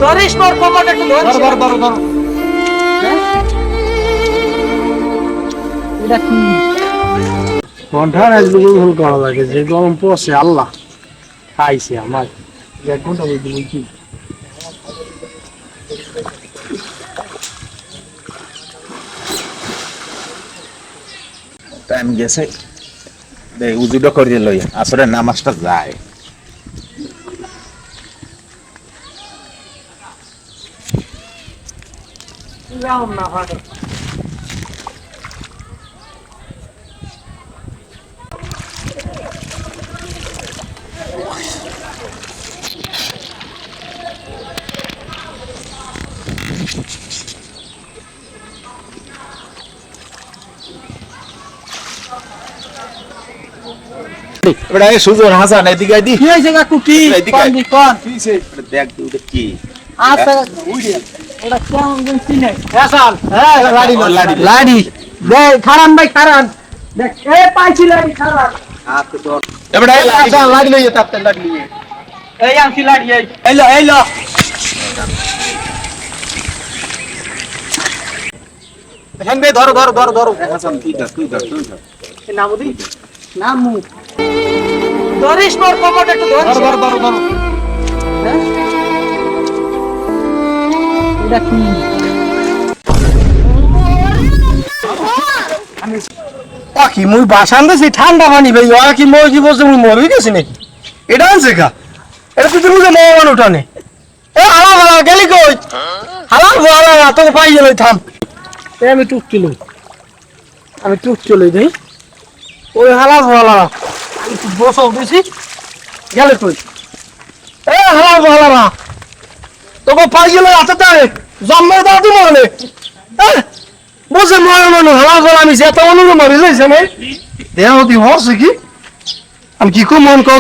ধরিস তোর কোমরটা একটু ধর ধর ধর ধর ধর এটা কি ঘন্টার আসলে গোল করা লাগে যে গরম পড়ছে আল্লাহ খাইছে আমার এক ঘন্টা বলতে বলছি টাইম গেছে দেখ উজুটা করিয়ে লই আসলে নামাজটা যায় যাও না ভালো এবারে এই সুজন হাসান এদিকে আইদি কি হয়েছে কাকু কি এদিকে কোন দি কোন কিছে দেখ তুই কি আচ্ছা ওটা কেমন দিন চিনে হাসান হ্যাঁ লাড়ি লাড়ি। লাড়ি দে খারান ভাই খারান দেখ এ পাইছি লাড়ি খারান এবারে হাসান লাড়ি লইয়ে তাপতে লাড়ি লইয়ে এই আনছি লাড়ি এই লো হ্যাঁ বে ধর ধর ধর ধর হাসান তুই ধর নামুদি নামু ধরিস তোর কোমরটা একটু ধর ধর ধর ধর ধর এটা কি পাখি মুই বাসান দিছি ঠান্ডা পানি ভাই ওরা কি মই কি বলছে মুই মরে গেছি নাকি এটা আনছে কা এটা তুই মুখে মহামান উঠানে এ হালা হালা গেলি কই হালা হালা তোকে পাই গেল থাম এ আমি টুক চলে দেই ওই হালা হালা আমি তো বসও দিছি গেলে কই এ হালা হালা তোকে পাই গেল আতাতে জন্মের দাও তুমি মনে বসে মনে মনে হালা হালা আমি যেতে অনুরোধ মরে যাইছে না দেহ দি হচ্ছে কি আমি কি কো মন কও